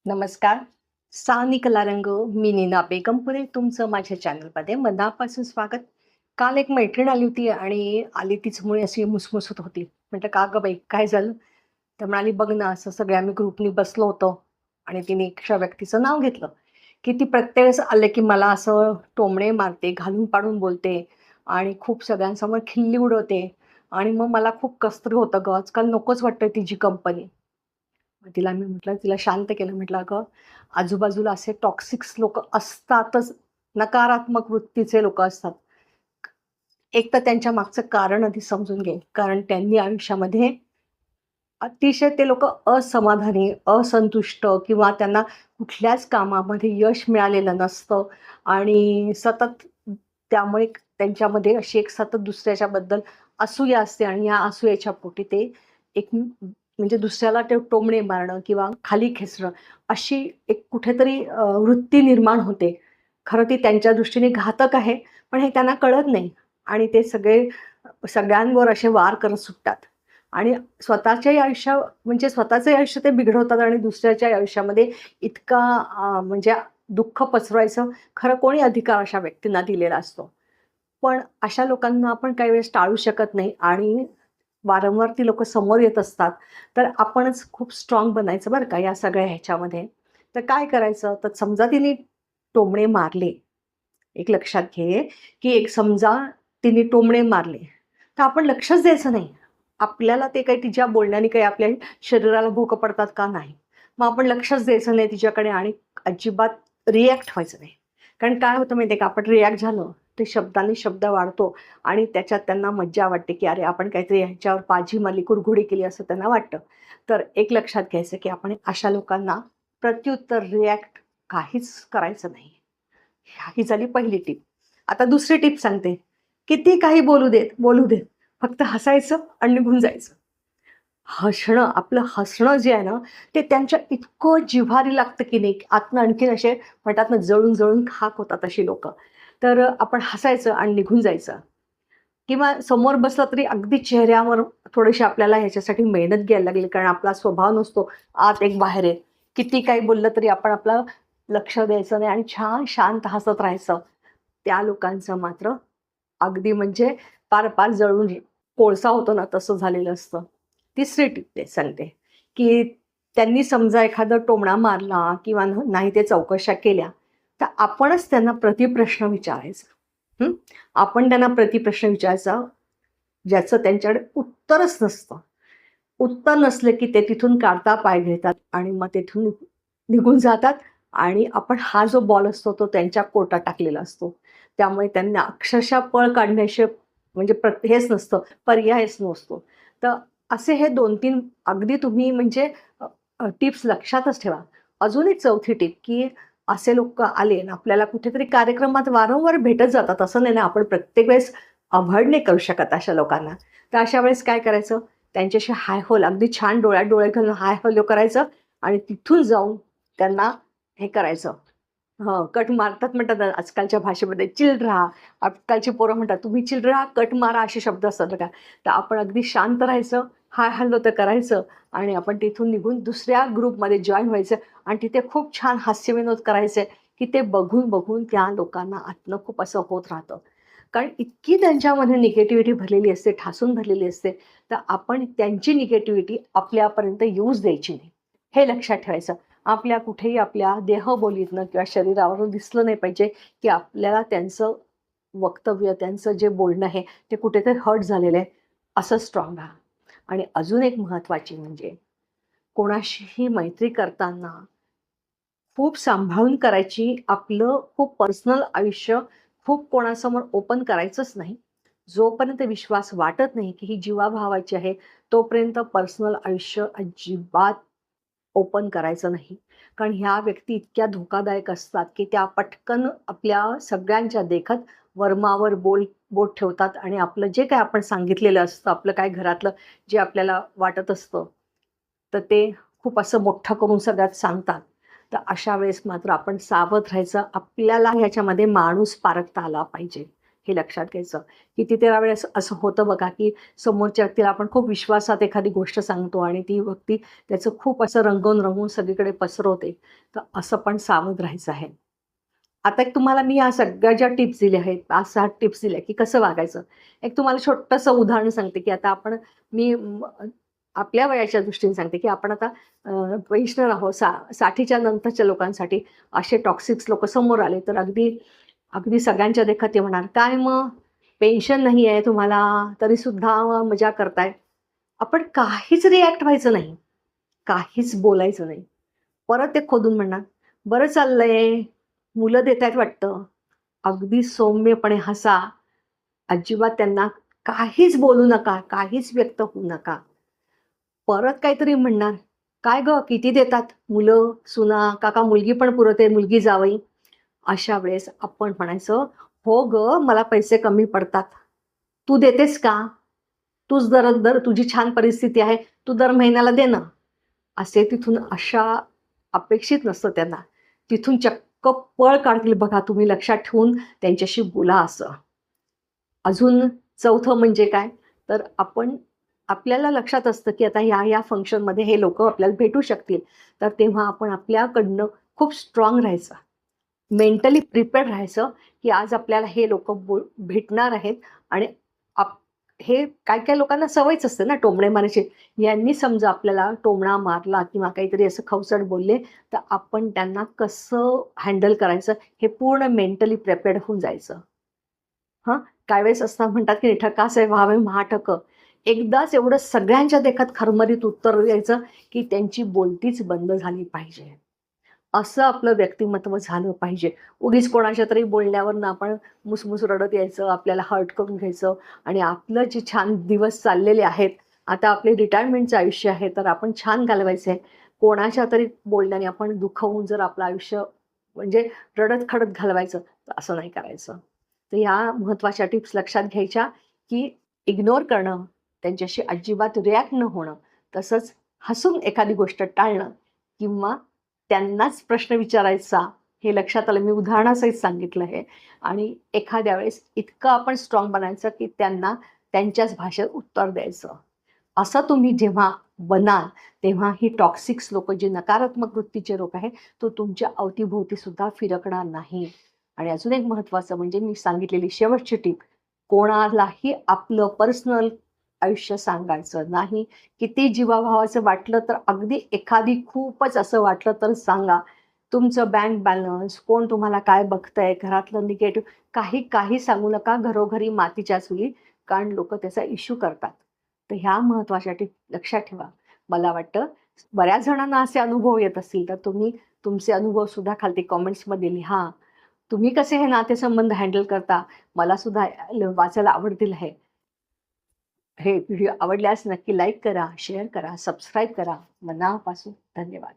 नमस्कार. सानी कलारंग मी नीना बेगमपुरे तुमचं माझ्या चॅनलमध्ये मनापासून स्वागत. काल एक मैत्रीण आली होती आणि आली तीच मुळे अशी मुसमुसत होती. म्हटलं, "का गं बाई, काय झालं?" तर म्हणाली, "बघ ना, असं सगळे आम्ही ग्रुपनी बसलो होतो." आणि तिने एका व्यक्तीचं नाव घेतलं, की ती प्रत्येक वेळेस आले की मला असं टोमणे मारते, घालून पाडून बोलते आणि खूप सगळ्यांसमोर खिल्ली उडवते आणि मग मला खूप कसतरी होतं गं. आजकाल नकोच वाटतंय तिची कंपनी. मग तिला मी म्हटलं, तिला शांत केलं. म्हटलं, "अगं, आजूबाजूला असे टॉक्सिक्स लोकं असतातच. नकारात्मक वृत्तीचे लोकं असतात. एक तर त्यांच्या मागचं कारण आधी समजून घे. कारण त्यांनी आयुष्यामध्ये अतिशय ते लोकं असमाधानी, असंतुष्ट किंवा त्यांना कुठल्याच कामामध्ये यश मिळालेलं नसतं आणि सतत त्यामुळे त्यांच्यामध्ये अशी एक सतत दुसऱ्याच्याबद्दल असूया असते आणि या असूयेच्या पोटी ते एक म्हणजे दुसऱ्याला ते टोमणे मारणं किंवा खाली खेचणं अशी एक कुठेतरी वृत्ती निर्माण होते. खरं ती त्यांच्या दृष्टीने घातक आहे, पण हे त्यांना कळत नाही आणि ते सगळे सगळ्यांवर असे वार करत सुटतात आणि स्वतःच्याही म्हणजे स्वतःचंही आयुष्य ते बिघडवतात आणि दुसऱ्याच्या आयुष्यामध्ये इतका म्हणजे दुःख पसरवायचं खरं कोणी अधिकार अशा व्यक्तींना दिलेला असतो. पण अशा लोकांना आपण काही वेळेस टाळू शकत नाही आणि वारंवार ती लोकं समोर येत असतात. तर आपणच खूप स्ट्राँग बनायचं बरं का या सगळ्या ह्याच्यामध्ये. तर काय करायचं? तर समजा तिने टोमणे मारले. एक लक्षात घे, की एक समजा तिने टोमणे मारले, तर आपण लक्षच द्यायचं नाही. आपल्याला ते काही तिच्या बोलण्याने काही आपल्या शरीराला भोकं पडतात का? नाही. मग आपण लक्षच द्यायचं नाही तिच्याकडे आणि अजिबात रिएक्ट व्हायचं नाही. कारण काय होतं माहिती आहे का? आपण रिएक्ट झालो, ते शब्दांनी शब्द वाढतो आणि त्याच्यात त्यांना मज्जा वाटते, की अरे आपण काहीतरी ह्याच्यावर बाजी मारली, कुरघोडी केली असं त्यांना वाटतं. तर एक लक्षात घ्यायचं, की आपण अशा लोकांना प्रत्युत्तर रिएक्ट काहीच करायचं नाही. ही झाली पहिली टिप. आता दुसरी टिप सांगते. किती काही बोलू देत, बोलू देत. फक्त हसायचं आणि निघून जायचं. हसणं, आपलं हसणं जे आहे ना, ते त्यांच्या इतकं जिव्हारी लागतं की नाही, आतनं आणखीन असे म्हणतात ना, जळून-जळून खाक होतात अशी लोकं. तर आपण हसायचं आणि निघून जायचं किंवा समोर बसला तरी अगदी चेहऱ्यावर थोडीशी आपल्याला ह्याच्यासाठी मेहनत घ्यायला लागली, कारण आपला स्वभाव नसतो, आत एक बाहेर एक. किती काही बोललं तरी आपण आपलं लक्ष द्यायचं नाही आणि छान शांत हसत राहायचं. त्या लोकांचं मात्र अगदी म्हणजे पार-पार जळून कोळसा होतो ना, तसं झालेलं असतं. तिसरी टिप ते सांगते, की त्यांनी समजा एखादा टोमणा मारला किंवा नाही ते चौकशा केल्या, तर आपणच त्यांना प्रतिप्रश्न विचारायचा. हं. आपण त्यांना प्रतिप्रश्न विचारायचा, ज्याचं त्यांच्याकडे उत्तरच नसतं. उत्तर नसलं की ते तिथून काढता पाय घेतात आणि मग तिथून निघून जातात आणि आपण हा जो बॉल असतो तो त्यांच्या कोर्टात टाकलेला असतो. त्यामुळे त्यांना अक्षरशः पळ काढण्याशिवाय म्हणजे हेच नसतं, पर्यायच नसतो. तर असे हे 2-3 अगदी तुम्ही म्हणजे टिप्स लक्षातच ठेवा. अजून एक चौथी टिप, की असे लोकं आले ना आपल्याला कुठेतरी कार्यक्रमात वारंवार भेटत जातात. असं नाही ना, आपण प्रत्येक वेळेस अव्हॉइड नाही करू शकत अशा लोकांना. तर अशा वेळेस काय करायचं? त्यांच्याशी हाय हॅलो अगदी छान डोळ्यात डोळे घालून हाय हॅलो करायचं आणि तिथून जाऊन त्यांना हे करायचं. कट मारतात म्हणतात ना आजकालच्या भाषेमध्ये चिल राहा. आजकालची पोरं म्हणतात, "तुम्ही चिल राहा, कट मारा" असे शब्द असतात बघा. तर आपण अगदी शांत राहायचं, हाय हॅलो तर करायचं आणि आपण तिथून निघून दुसऱ्या ग्रुपमध्ये जॉइन व्हायचं आणि तिथे खूप छान हास्यविनोद करायचे, की ते बघून त्या लोकांना आतनं खूप असं होत राहतं. कारण इतकी त्यांच्यामध्ये निगेटिव्हिटी भरलेली असते, ठासून भरलेली असते, तर आपण त्यांची निगेटिव्हिटी आपल्यापर्यंत येऊच द्यायची नाही. हे लक्षात ठेवायचं. आपल्या कुठेही आपल्या देहबोलीतनं किंवा शरीरावरून दिसलं नाही पाहिजे, की आपल्याला त्यांचं वक्तव्य, त्यांचं जे बोलणं आहे, ते कुठेतरी हर्ट झालेलं आहे. असं स्ट्राँग राहा. आणि अजून एक महत्त्वाची म्हणजे कोणाशीही मैत्री करताना खूप सांभाळून करायची. आपलं खूप पर्सनल आयुष्य खूप कोणासमोर ओपन करायचंच नाही. जोपर्यंत विश्वास वाटत नाही, की ही जीवाभावाची आहे, तोपर्यंत पर्सनल आयुष्य अजिबात ओपन करायचं नाही. कारण ह्या व्यक्ती इतक्या धोकादायक असतात, की त्या पटकन आपल्या सगळ्यांच्या देखत वर्मावर बोट ठेवतात आणि आपलं जे काही आपण सांगितलेलं असतं, आपलं काय घरातलं जे आपल्याला वाटत असतं, तर ते खूप असं मोठं करून सगळ्यात सांगतात. तर अशा वेळेस मात्र आपण सावध राहायचं. आपल्याला ह्याच्यामध्ये माणूस पारखता आला पाहिजे. हे लक्षात घ्यायचं. कितीतरी वेळेस असं होतं बघा, की समोरच्या व्यक्तीला आपण खूप विश्वासात एखादी गोष्ट सांगतो आणि ती व्यक्ती त्याचं खूप असं रंगवून सगळीकडे पसरवते. तर असं पण सावध राहायचं आहे. आता एक तुम्हाला मी या सगळ्या ज्या टिप्स दिल्या आहेत, 5-6 टिप्स दिल्या, की कसं वागायचं. एक तुम्हाला छोटंसं उदाहरण सांगते, की आता मी आपल्या वयाच्या दृष्टीने सांगते, की आपण आता पेन्शनर आहोत. 60च्या नंतरच्या लोकांसाठी असे टॉक्सिक्स लोकं समोर आले, तर अगदी अगदी सगळ्यांच्या देखत ते म्हणाल, "काय मग पेन्शन नाही आहे तुम्हाला, तरीसुद्धा मजा करताय." आपण काहीच रिॲक्ट व्हायचं नाही. काहीच बोलायचं नाही. परत ते खोदून म्हणणार, "बरं चाललंय, मुलं देतायत वाटतं." अगदी सौम्यपणे हसा. अजिबात त्यांना काहीच बोलू नका, काहीच व्यक्त होऊ नका. परत काहीतरी म्हणणार, "काय गं किती देतात मुलं, सुना, का मुलगी पण पुरवते, मुलगी जावई?" अशा वेळेस आपण म्हणायचं, "हो गं, मला पैसे कमी पडतात. तू देतेस का? तूच दर दर तुझी छान परिस्थिती आहे, तू दर महिन्याला दे ना." असे तिथून अशा अपेक्षित नसतं त्यांना. तिथून चक्क पळ काढतील बघा तुम्ही लक्षात ठेवून त्यांच्याशी बोला असं. अजून चौथं म्हणजे काय, तर आपल्याला लक्षात असतं, की आता ह्या फंक्शनमध्ये हे लोकं आपल्याला भेटू शकतील. तर तेव्हा आपण आपल्याकडनं खूप स्ट्राँग राहायचं. मेंटली प्रिपेअर्ड राहायचं, की आज आपल्याला हे लोकं भेटणार आहेत आणि आप हे काही-काही लोकांना सवयच असते ना टोमणे मारायची. यांनी समजा आपल्याला टोमणा मारला किंवा काहीतरी असं खवचट बोलले, तर आपण त्यांना कसं हँडल करायचं हे पूर्ण मेंटली प्रिपेअर्ड होऊन जायचं. हां, काही वेळेस असं म्हणतात, की "ठकासे व्हावे महाठक." एकदाच एवढं सगळ्यांच्या देखत खरमरीत उत्तर द्यायचं, की त्यांची बोलतीच बंद झाली पाहिजे. असं आपलं व्यक्तिमत्व झालं पाहिजे. उगीच कोणाच्या तरी बोलण्यावरनं आपण मुसमुस रडत यायचं, आपल्याला हर्ट करून घ्यायचं आणि आपलं जे छान दिवस चाललेले आहेत, आता आपले रिटायरमेंटचं आयुष्य आहे, तर आपण छान घालवायचं आहे. कोणाच्या तरी बोलण्याने आपण दुखावून जर आपलं आयुष्य म्हणजे रडत-खडत घालवायचं, तर असं नाही करायचं. तर ह्या महत्त्वाच्या टिप्स लक्षात घ्यायच्या, की इग्नोर करणं, त्यांच्याशी अजिबात रिॲक्ट न होणं, तसंच हसून एखादी गोष्ट टाळणं किंवा त्यांनाच प्रश्न विचारायचा, हे लक्षात आलं. मी उदाहरणासहित सांगितलं हे आणि एखाद्या वेळेस इतकं आपण स्ट्राँग बनायचं, की त्यांना त्यांच्याच भाषेत उत्तर द्यायचं. असं तुम्ही जेव्हा बनाल, तेव्हा ही टॉक्सिक्स लोकं, जे नकारात्मक वृत्तीचे लोक आहेत, तो तुमच्या अवतीभोवती सुद्धा फिरकणार नाही. आणि अजून एक महत्त्वाचं म्हणजे मी सांगितलेली शेवटची टिप, कोणालाही आपलं पर्सनल आयुष्य सांगायचं नाही. किती जीवाभावाचं वाटलं तर अगदी एखादी खूपच असं वाटलं तर सांगा. तुमचं बँक बॅलन्स, कोण तुम्हाला काय बघतंय, घरातलं निगेटिव्ह काही सांगू नका. घरोघरी मातीच्या चुली, कारण लोकं त्याचा इश्यू करतात. तर ह्या महत्त्वाच्या टिप लक्षात ठेवा. मला वाटतं बऱ्याच जणांना असे अनुभव येत असतील, तर तुम्ही तुमचे अनुभव सुद्धा खालती कमेंट्समध्ये लिहा. तुम्ही कसे हे नातेसंबंध हँडल करता? मला सुद्धा वाचायला आवडतील हे व्हिडिओ आवडल्यास नक्की लाईक करा, शेअर करा, सबस्क्राईब करा. मनापासून धन्यवाद.